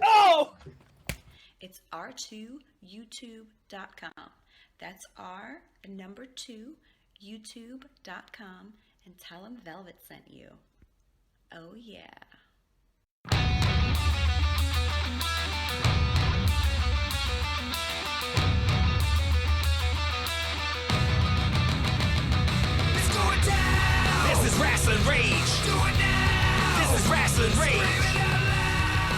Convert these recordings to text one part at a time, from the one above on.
Oh! It's r2youtube.com. That's R number 2 youtube.com and tell them Velvet sent you. Oh yeah. Let's go down! This is Rasslin Rage! Do it now! This is Rasslin Rage!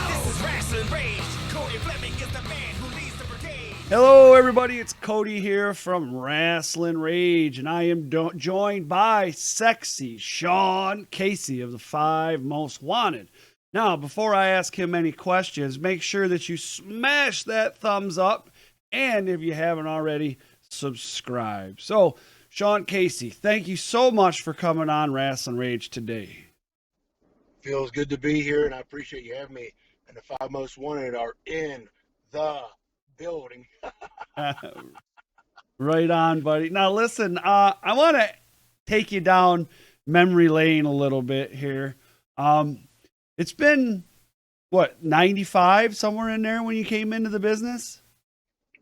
This is Rasslin Rage! Cody Fleming is the man who leads the brigade! Hello, everybody. It's Cody here from Rasslin Rage, and I am joined by sexy Sean Casey of the 5 Most Wanted. Now, before I ask him any questions, make sure that you smash that thumbs up, and if you haven't already, subscribe. So, Sean Casey, thank you so much for coming on Rasslin Rage today. Feels good to be here, and I appreciate you having me. And the 5 Most Wanted are in the building. Right on, buddy. Now, listen, I want to take you down memory lane a little bit here. It's been, what, 95, somewhere in there when you came into the business?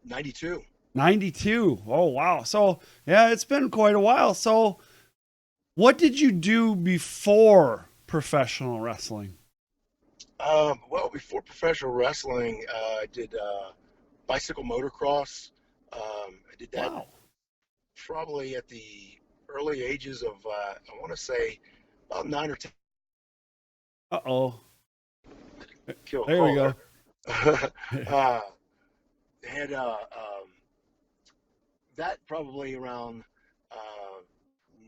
92. 92. Oh, wow. So, yeah, it's been quite a while. So, what did you do before professional wrestling? Well, before professional wrestling, I did bicycle motocross. I did that Wow. probably at the early ages of, I want to say, about 9 or 10. Uh-oh. Kill a There we go. caller. Had that probably around,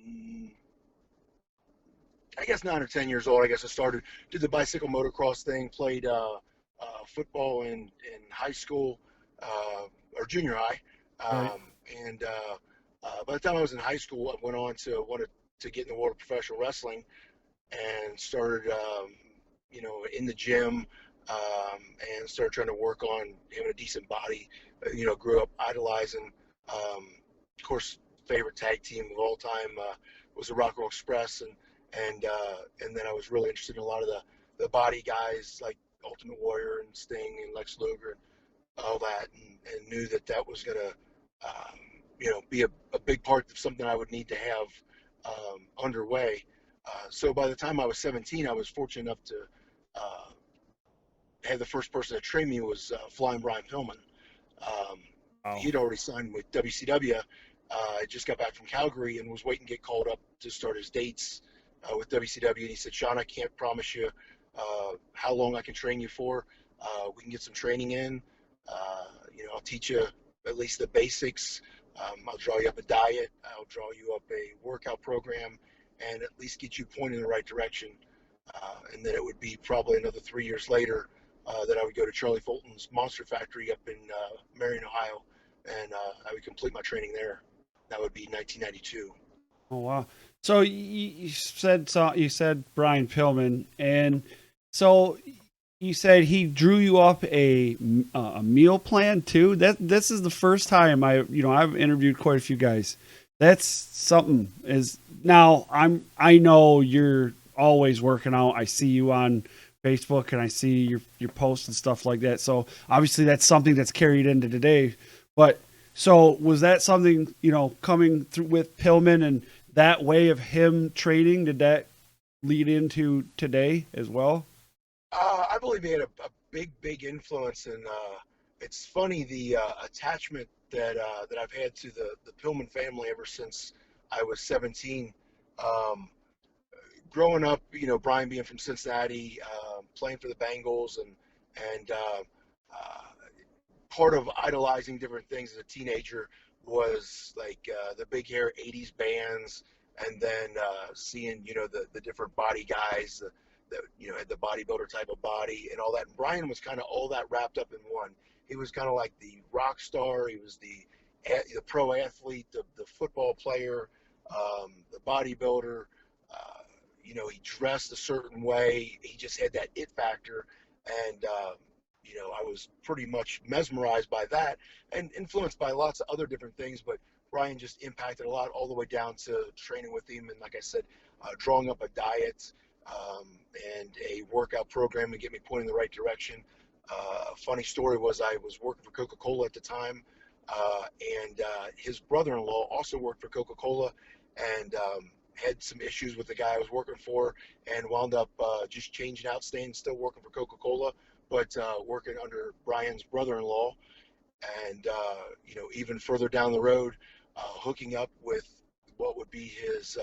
mm, I guess 9 or 10 years old. I guess I did the bicycle motocross thing. Played football in high school or junior high, Right. and by the time I was in high school, I wanted to get in the world of professional wrestling and started, in the gym, and started trying to work on having a decent body. Grew up idolizing, of course, favorite tag team of all time was the Rock and Roll Express, and then I was really interested in a lot of the body guys like Ultimate Warrior and Sting and Lex Luger and all that, and knew that was gonna, be a big part of something I would need to have underway. So by the time I was 17, I was fortunate enough to have the first person to train me was Flying Brian Pillman. Um, Wow. he'd already signed with WCW. I just got back from Calgary and was waiting to get called up to start his dates with WCW. And he said, Sean, I can't promise you how long I can train you for. We can get some training in. I'll teach you at least the basics. I'll draw you up a diet. I'll draw you up a workout program and at least get you pointed in the right direction. And then it would be probably another 3 years later that I would go to Charlie Fulton's Monster Factory up in Marion, Ohio, and I would complete my training there. That would be 1992. Oh wow! So you said Brian Pillman, and so you said he drew you up a meal plan too. That this is the first time I've interviewed quite a few guys. That's something. Is now I know you're always working out. I see you on Facebook and I see your posts and stuff like that. So obviously that's something that's carried into today. But so was that something coming through with Pillman and that way of him trading? Did that lead into today as well? I believe he had a big influence, and it's funny the attachment that I've had to the Pillman family ever since I was 17. Um, Growing up, Brian being from Cincinnati, playing for the Bengals, and part of idolizing different things as a teenager was like the big hair '80s bands, and then seeing the different body guys that had the bodybuilder type of body and all that. And Brian was kind of all that wrapped up in one. He was kind of like the rock star. He was the pro athlete, the football player, the bodybuilder. He dressed a certain way. He just had that it factor, and I was pretty much mesmerized by that and influenced by lots of other different things. But Brian just impacted a lot, all the way down to training with him, and like I said, drawing up a diet um, and a workout program to get me pointed in the right direction. A funny story was I was working for Coca-Cola at the time, and his brother-in-law also worked for Coca-Cola, and had some issues with the guy I was working for, and wound up just changing out, staying still working for Coca-Cola, but working under Brian's brother-in-law, and even further down the road, hooking up with what would be his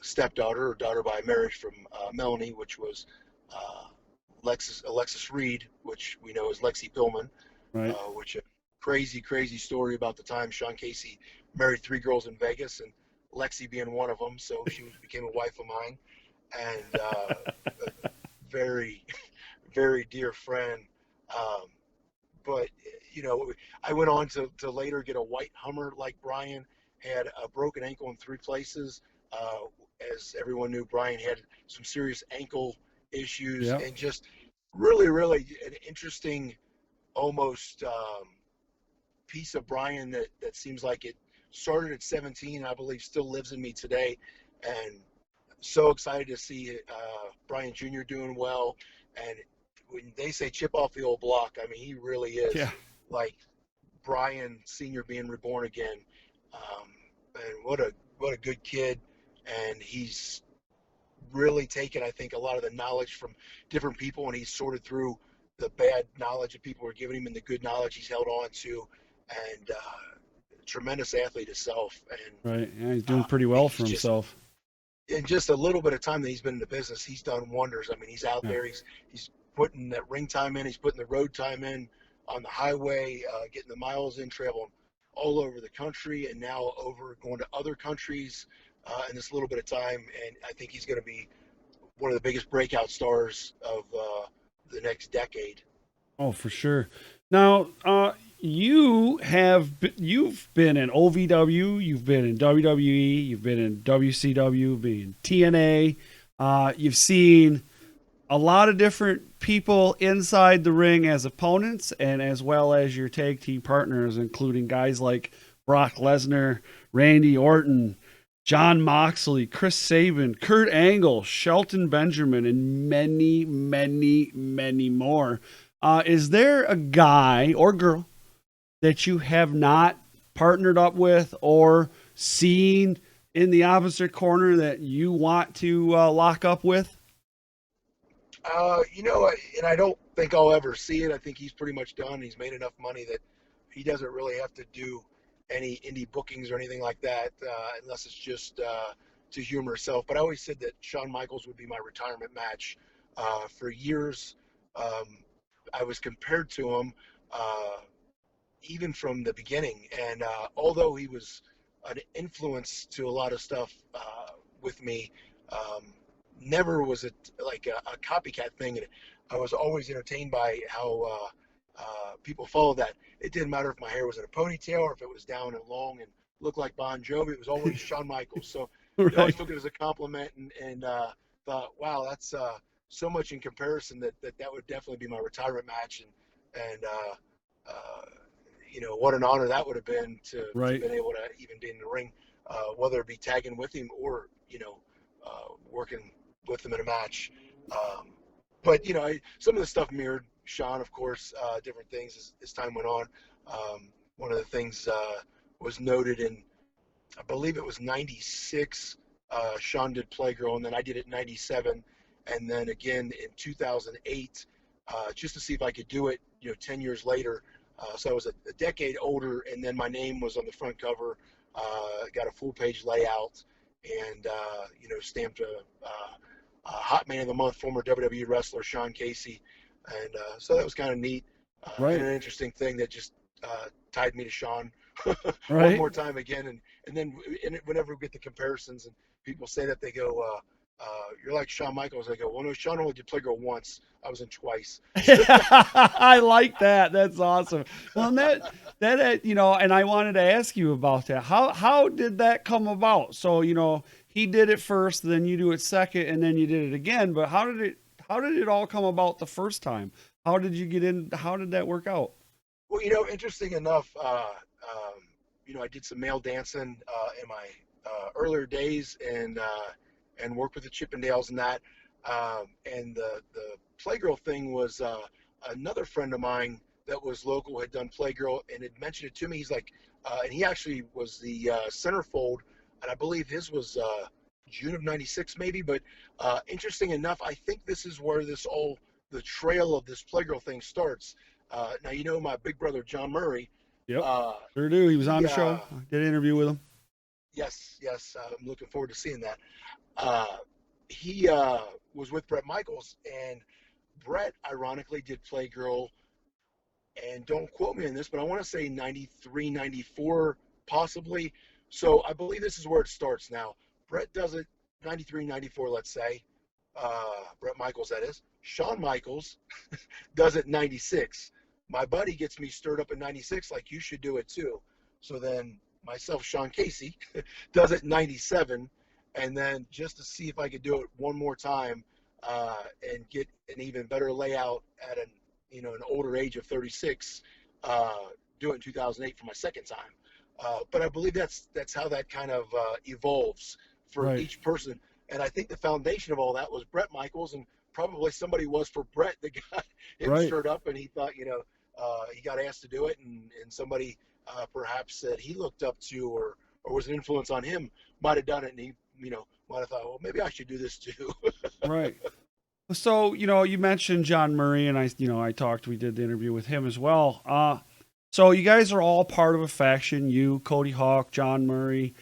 stepdaughter or daughter by marriage from Melanie, which was Alexis Reed, which we know as Lexi Pillman, Right. which a crazy story about the time Sean Casey married 3 girls in Vegas, and Lexi being one of them. So she became a wife of mine, and a very, very dear friend. Um, but I went on to later get a white Hummer like Brian. Had a broken ankle in 3 places. As everyone knew, Brian had some serious ankle issues, Yep. and just really an interesting, almost piece of Brian that seems like it started at 17. I believe still lives in me today, and so excited to see Brian Jr. doing well. And when they say chip off the old block, I mean, he really Yeah. is like Brian Sr. being reborn again. And what a good kid. And he's really taken, I think, a lot of the knowledge from different people, and he's sorted through the bad knowledge that people were giving him and the good knowledge he's held on to. And tremendous athlete himself. And Right. Yeah, he's doing pretty well for he's just himself. in just a little bit of time that he's been in the business, he's done wonders. I mean, he's out Yeah. there. He's putting that ring time in. He's putting the road time in on the highway, getting the miles in, traveling all over the country, and now going to other countries in this little bit of time. And I think he's going to be one of the biggest breakout stars of the next decade. Oh, for sure. Now, you've been in OVW, you've been in WWE, you've been in WCW, been in TNA. You've seen a lot of different people inside the ring as opponents, and as well as your tag team partners, including guys like Brock Lesnar, Randy Orton, John Moxley, Chris Sabin, Kurt Angle, Shelton Benjamin, and many more. Is there a guy or girl that you have not partnered up with or seen in the opposite corner that you want to lock up with? And I don't think I'll ever see it. I think he's pretty much done. He's made enough money that he doesn't really have to do any indie bookings or anything like that, unless it's just to humor himself. But I always said that Shawn Michaels would be my retirement match. For years, I was compared to him, even from the beginning. And although he was an influence to a lot of stuff with me, never was it like a copycat thing. And I was always entertained by how people followed that. It didn't matter if my hair was in a ponytail or if it was down and long and looked like Bon Jovi. It was always Shawn Michaels. So I always took it as a compliment, and thought, wow, that's so much in comparison that would definitely be my retirement match. And what an honor that would have been to Right. been able to even be in the ring, whether it be tagging with him or working with him in a match. But some of the stuff mirrored Shawn, of course, different things as time went on. One of the things was noted in, I believe it was '96. Shawn did Playgirl, and then I did it in '97, and then again in 2008, just to see if I could do it. 10 years later. So I was a decade older, and then my name was on the front cover. Got a full page layout, and stamped a Hot Man of the Month, former WWE wrestler Shawn Casey, and so that was kind of neat, Right. and an interesting thing that just tied me to Shawn one Right. more time again. And then whenever we get the comparisons and people say that, they go, "You're like Shawn Michaels." I go, "Well, no, Shawn only did Playgirl once. I was in twice." I like that. That's awesome. Well, and and I wanted to ask you about that. How did that come about? So, he did it first, then you do it second, and then you did it again. But how did it all come about the first time? How did you get in? How did that work out? Well, interesting enough, I did some male dancing in my earlier days, and worked with the Chippendales and that. And the Playgirl thing was another friend of mine that was local had done Playgirl and had mentioned it to me. He's like, and he actually was the centerfold, and I believe his was June of '96 maybe. But interesting enough, I think this is where the trail of this Playgirl thing starts. Now, you know, my big brother John Murray. Yep. Uh, Sure do. He was on he the show. I did an interview with him. Yes, I'm looking forward to seeing that. Uh, he was with Bret Michaels, and Bret ironically did Playgirl, and don't quote me on this, but I want to say '93, '94, possibly. So I believe this is where it starts now. Bret does it '93, '94, let's say. Bret Michaels, that is. Shawn Michaels does it '96. My buddy gets me stirred up in '96, like you should do it too. So then myself, Sean Casey, does it '97, and then just to see if I could do it one more time and get an even better layout at an older age of 36, do it in 2008 for my second time. But I believe that's how that kind of evolves for Right. each person. And I think the foundation of all that was Bret Michaels, and probably somebody was for Bret that got him Right. stirred up, and he thought, he got asked to do it, and somebody perhaps that he looked up to or was an influence on him might have done it, and he, might have thought, well, maybe I should do this too. Right. So, you mentioned John Murray, and we did the interview with him as well. So you guys are all part of a faction. You, Cody Hawk, John Murray,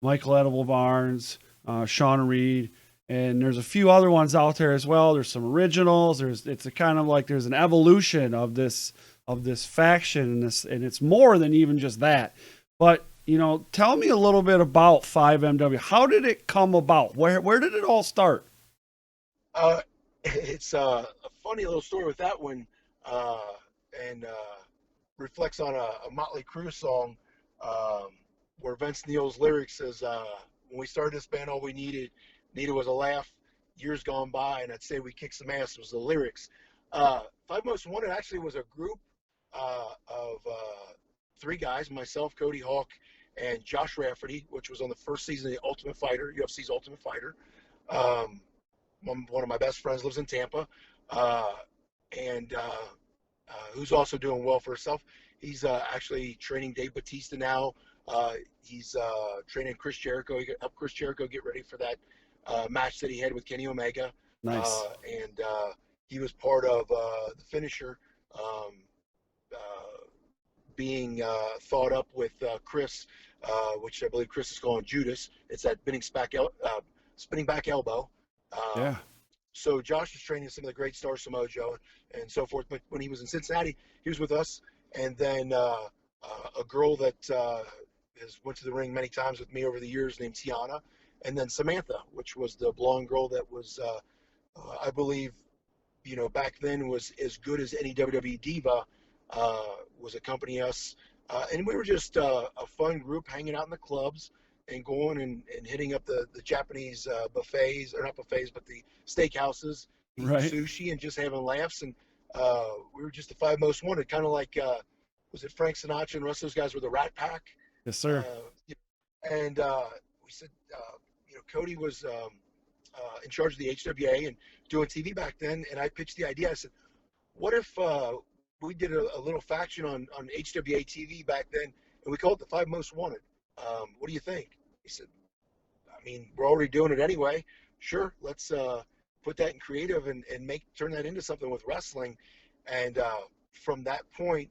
Michael Edible Barnes, Sean Reed, and there's a few other ones out there as well. There's some originals. It's a kind of like there's an evolution of this faction, and it's more than even just that. But tell me a little bit about 5MW. How did it come about? Where did it all start? It's a funny little story with that one, and reflects on a Motley Crue song, where Vince Neil's lyrics says, "When we started this band, all we needed was a laugh. Years gone by, and I'd say we kicked some ass." Was the lyrics. Five Most Wanted actually was a group of three guys: myself, Cody Hawk, and Josh Rafferty, which was on the first season of the Ultimate Fighter, UFC's Ultimate Fighter. One of my best friends lives in Tampa, and who's also doing well for herself. He's actually training Dave Bautista now. He's training Chris Jericho. He helped Chris Jericho get ready for that match that he had with Kenny Omega. Nice. And he was part of the finisher being thought up with Chris, which I believe Chris is calling Judas. It's that spinning back elbow. Yeah. So Josh was training some of the great stars, Samoa Joe and so forth. But when he was in Cincinnati, he was with us. And then a girl that has went to the ring many times with me over the years named Tiana. And then Samantha, which was the blonde girl that was, I believe, back then was as good as any WWE diva, was accompanying us. And we were just a fun group hanging out in the clubs and going and hitting up the Japanese buffets, or not buffets, but the steakhouses, eating Right. sushi and just having laughs. And we were just the Five Most Wanted, kind of like, was it Frank Sinatra and the rest of those guys were the Rat Pack? Yes, sir. And we said, Cody was in charge of the HWA and doing TV back then. And I pitched the idea. I said, what if we did a little faction on HWA TV back then, and we called it the Five Most Wanted? What do you think? He said, I mean, we're already doing it anyway. Sure, let's put that in creative and turn that into something with wrestling. And from that point,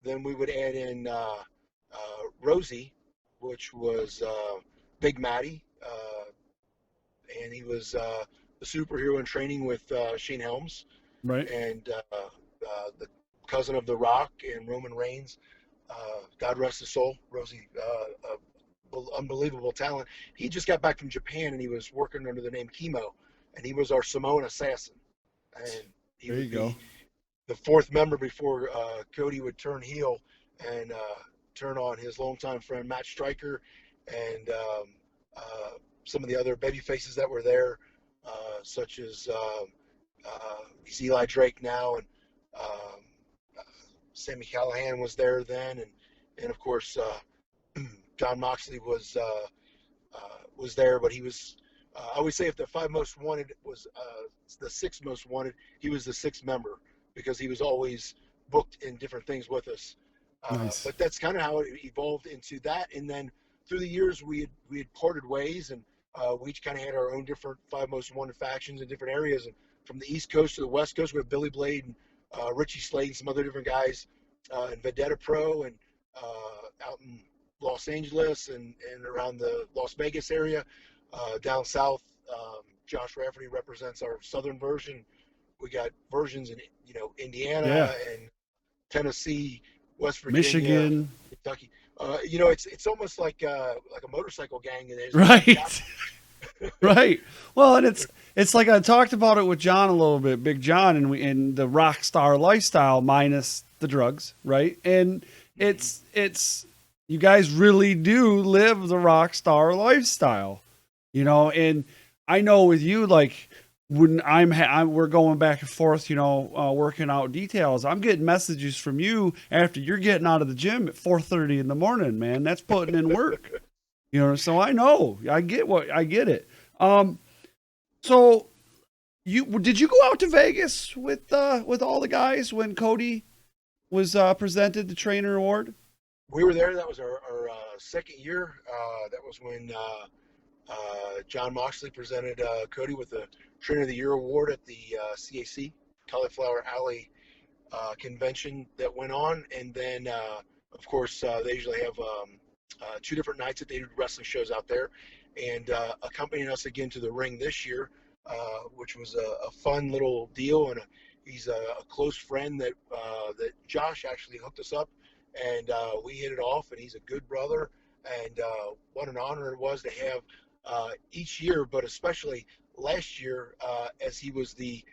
then we would add in Rosie, which was Big Matty, and he was the superhero in training with Shane Helms, Right. and the cousin of The Rock and Roman Reigns. God rest his soul, Rosie, unbelievable talent. He just got back from Japan, and he was working under the name Chemo, and he was our Samoan assassin. And he There you would go. be the fourth member before Cody would turn heel and turn on his longtime friend Matt Stryker and some of the other baby faces that were there, such as he's Eli Drake now, and Sammy Callahan was there then, and of course John Moxley was there, but he was. I always say if the Five Most Wanted was the sixth most wanted, he was the sixth member. because he was always booked in different things with us. Nice. But that's kind of how it evolved into that. And then through the years, we had parted ways, and we each kind of had our own different 5 most wanted factions in different areas. And from the East Coast to the West Coast, we have Billy Blade and Richie Slade and some other different guys in Vendetta Pro and out in Los Angeles and around the Las Vegas area. Down south, Josh Rafferty represents our southern version. We got versions in Indiana and Tennessee, West Virginia, Michigan, Kentucky. It's almost like a motorcycle gang. Right. Right. Well, and it's like I talked about it with John a little bit, Big John, and in the rock star lifestyle minus the drugs, right? And it's you guys really do live the rock star lifestyle, and I know with you, like when we're going back and forth, working out details, I'm getting messages from you after you're getting out of the gym at 4:30 in the morning, man. That's putting in work. So I know, I get it. So did you go out to Vegas with all the guys when Cody was presented the trainer award? We were there. That was our second year. That was when John Moxley presented Cody with the Trainer of the Year award at the CAC, Cauliflower Alley convention that went on. And then, of course, they usually have 2 different nights that they do wrestling shows out there. And accompanying us again to the ring this year, which was a fun little deal. And he's a close friend that Josh actually hooked us up. And we hit it off, and he's a good brother. And what an honor it was to have each year, but especially last year, as he was the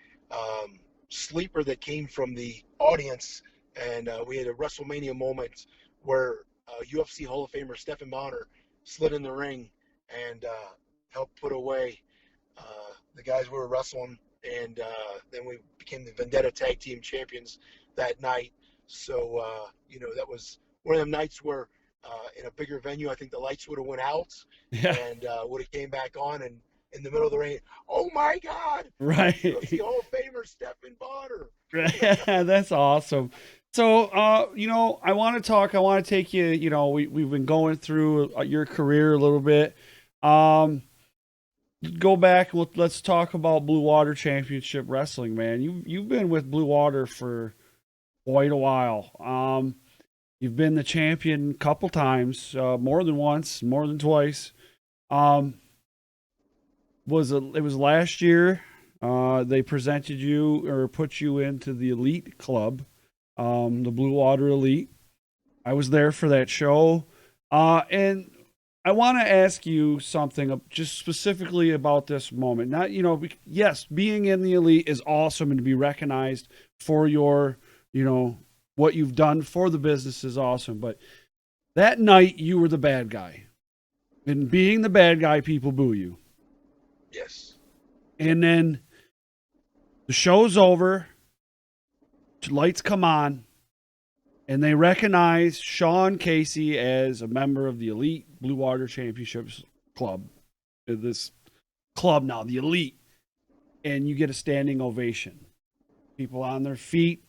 sleeper that came from the audience. And we had a WrestleMania moment where UFC Hall of Famer Stephen Bonner slid in the ring and helped put away the guys we were wrestling. And then we became the Vendetta Tag Team Champions that night. So, that was one of them nights where in a bigger venue, I think the lights would have went out and would have came back on. And in the middle of the ring, oh, my God. Right. The Hall of Famer, Stephen Bonner. That's awesome. So, I want to take you, we've been going through your career a little bit. Go back. Let's talk about Bluewater Championship Wrestling, man. You've been with Bluewater for quite a while. You've been the champion a couple times, more than once, more than twice. It was last year. They presented you or put you into the Elite Club, the Bluewater Elite. I was there for that show, and I want to ask you something just specifically about this moment. Not, yes, being in the Elite is awesome, and to be recognized for your, what you've done for the business is awesome. But that night, you were the bad guy. And being the bad guy, people boo you. Yes. And then the show's over, lights come on, and they recognize Sean Casey as a member of the Elite Bluewater Championships Club. This club now, the Elite. And you get a standing ovation. People on their feet,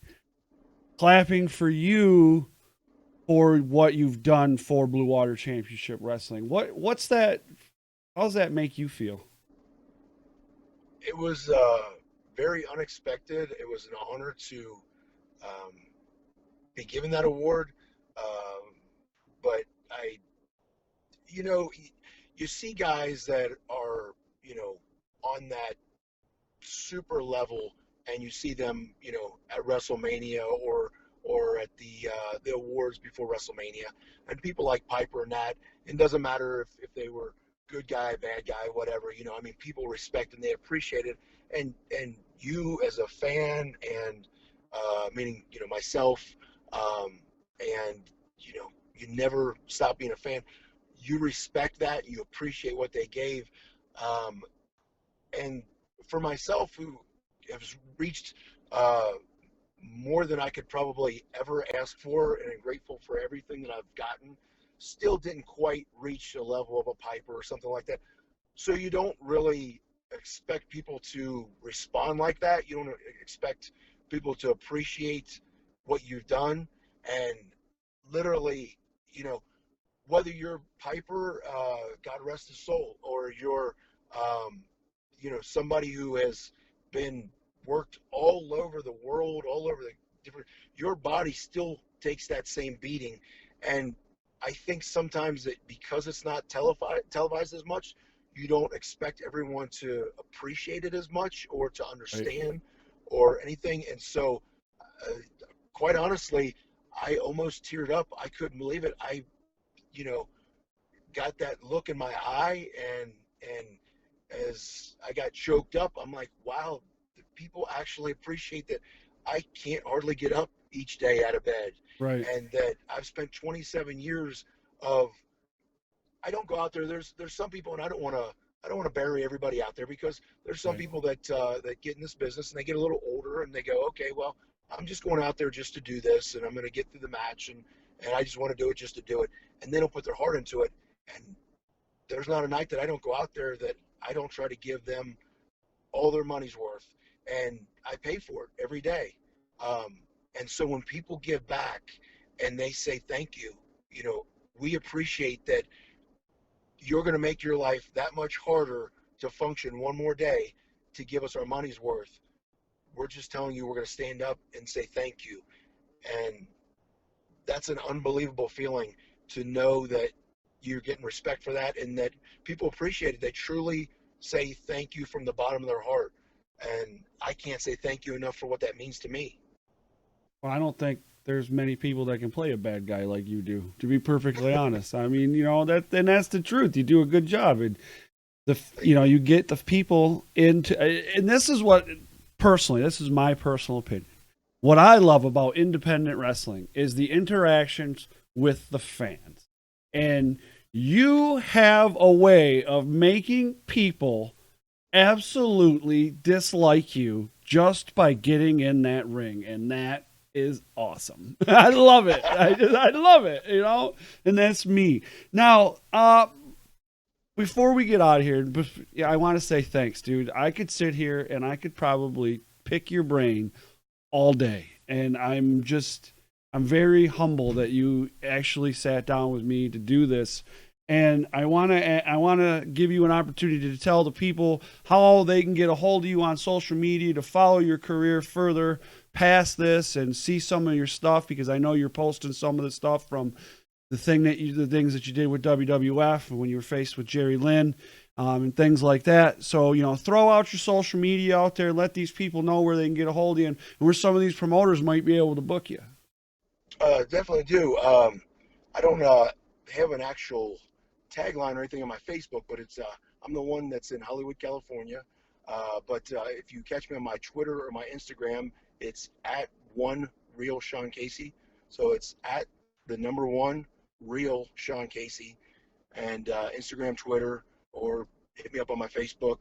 clapping for you for what you've done for Bluewater Championship Wrestling. What's that? How does that make you feel? It was very unexpected. It was an honor to be given that award. But you see guys that are, on that super level, and you see them, at WrestleMania or at the awards before WrestleMania, and people like Piper and that. It doesn't matter if they were good guy, bad guy, whatever. People respect and they appreciate it. And you as a fan, and meaning myself, and you never stop being a fan. You respect that. You appreciate what they gave. And for myself, who has reached more than I could probably ever ask for, and I'm grateful for everything that I've gotten, still didn't quite reach the level of a Piper or something like that. So you don't really expect people to respond like that. You don't expect people to appreciate what you've done, and literally, you know, whether you're Piper, God rest his soul, or you're, um, you know, somebody who has been worked all over the world, all over the different, your body still takes that same beating. And I think sometimes that because it's not televised as much, you don't expect everyone to appreciate it as much or to Right. understand or anything. And so, uh, quite honestly, I almost teared up. I couldn't believe it. You know, got that look in my eye, and as I got choked up, I'm like, wow, the people actually appreciate that I can't hardly get up each day out of bed, Right. and that I've spent 27 years of, I don't go out there. There's some people, and I don't want to bury everybody out there, because there's some Right. people that that get in this business and they get a little older and they go, okay, well, I'm just going out there just to do this, and I'm going to get through the match, and I just want to do it just to do it, and they don't put their heart into it. And there's not a night that I don't go out there that I don't try to give them all their money's worth, and I pay for it every day. Um, and so when people give back and they say thank you, you know, we appreciate that you're going to make your life that much harder to function one more day to give us our money's worth. We're just telling you we're going to stand up and say thank you. And that's an unbelievable feeling, to know that you're getting respect for that, and that people appreciate it. They truly say thank you from the bottom of their heart. And I can't say thank you enough for what that means to me. Well, I don't think there's many people that can play a bad guy like you do, to be perfectly honest. I mean, you know, that's the truth. You do a good job. And you know, you get the people into, and this is what, personally, this is my personal opinion. What I love about independent wrestling is the interactions with the fans. And you have a way of making people absolutely dislike you just by getting in that ring, and that is awesome. I love it. I love it, you know, and that's me. Now, before we get out of here, yeah, I want to say thanks, dude. I could sit here and I could probably pick your brain all day, and I'm very humble that you actually sat down with me to do this. And I want to give you an opportunity to tell the people how they can get a hold of you on social media to follow your career further past this and see some of your stuff, because I know you're posting some of the stuff from the things that you did with WWF when you were faced with Jerry Lynn, and things like that. So, you know, throw out your social media out there, let these people know where they can get a hold of you, and where some of these promoters might be able to book you. Definitely do. I don't have an actual tagline or anything on my Facebook, but it's I'm the one that's in Hollywood, California. But if you catch me on my Twitter or my Instagram, it's at one real Sean Casey. So it's at the number one real Sean Casey, and Instagram, Twitter, or hit me up on my Facebook.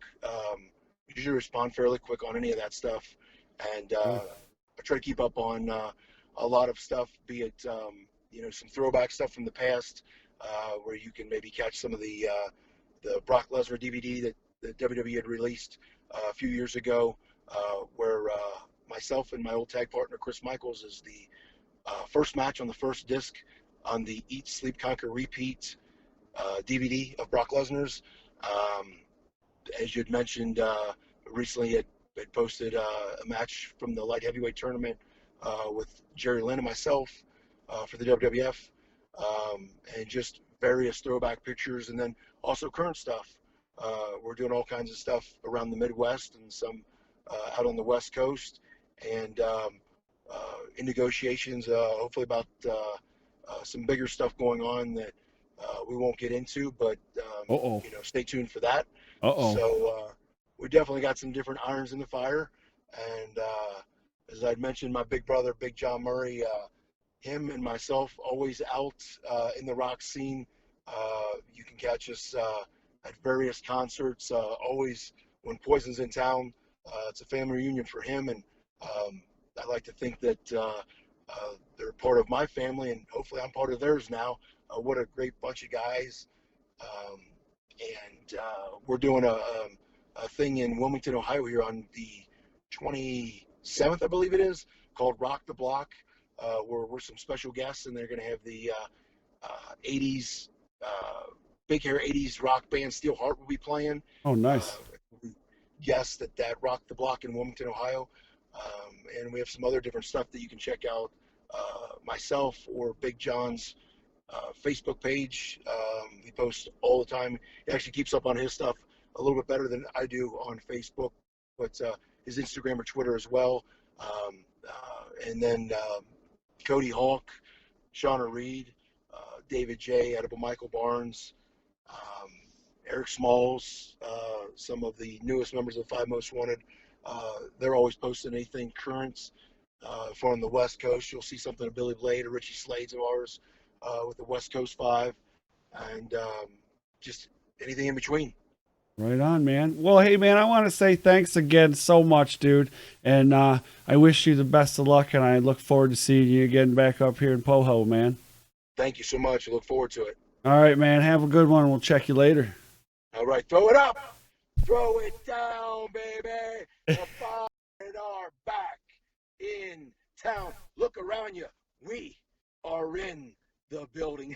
Usually respond fairly quick on any of that stuff, and I try to keep up on a lot of stuff, be it you know, some throwback stuff from the past, where you can maybe catch some of the Brock Lesnar DVD that the WWE had released a few years ago, where myself and my old tag partner Chris Michaels is the first match on the first disc on the Eat, Sleep, Conquer, Repeat DVD of Brock Lesnar's. As you'd mentioned, recently it posted a match from the light heavyweight tournament with Jerry Lynn and myself for the WWF, and just various throwback pictures, and then also current stuff. We're doing all kinds of stuff around the Midwest and some out on the West Coast, and in negotiations, hopefully about some bigger stuff going on that we won't get into, but Uh-oh. you know, stay tuned for that. Uh-oh. So we definitely got some different irons in the fire, and as I'd mentioned, my big brother, Big John Murray, him and myself always out in the rock scene. You can catch us at various concerts, always when Poison's in town. It's a family reunion for him, and I like to think that they're part of my family, and hopefully I'm part of theirs now. What a great bunch of guys. Um, and we're doing a thing in Wilmington, Ohio here on the 7th, I believe it is, called Rock the Block. Where we're some special guests, and they're going to have the 80s, big hair 80s rock band Steel Heart will be playing. Oh, nice. Guests at Rock the Block in Wilmington, Ohio. And we have some other different stuff that you can check out, myself or Big John's Facebook page. We post all the time. He actually keeps up on his stuff a little bit better than I do on Facebook, but his Instagram or Twitter as well. And then Cody Hawk, Shauna Reed, David J, Edible Michael Barnes, Eric Smalls, some of the newest members of Five Most Wanted. They're always posting anything current. From the West Coast, you'll see something of Billy Blade or Richie Slades of ours with the West Coast Five, and just anything in between. Right on, man. Well, hey, man, I want to say thanks again so much, dude. And I wish you the best of luck, and I look forward to seeing you again back up here in Poho, man. Thank you so much. I look forward to it. All right, man. Have a good one. We'll check you later. All right. Throw it up. Throw it down, baby. The Five are back in town. Look around you. We are in the building.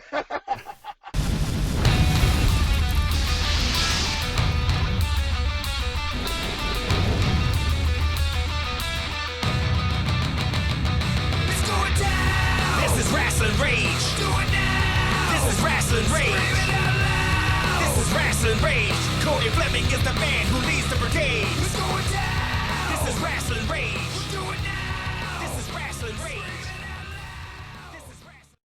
This is Rasslin Rage. Do it now. This is Rasslin Rage. Scream it out loud. This is Rasslin Rage. Corey Fleming is the man who leads the brigade. Let's go down. This is Rasslin Rage. Do it now. This is Rasslin Rage.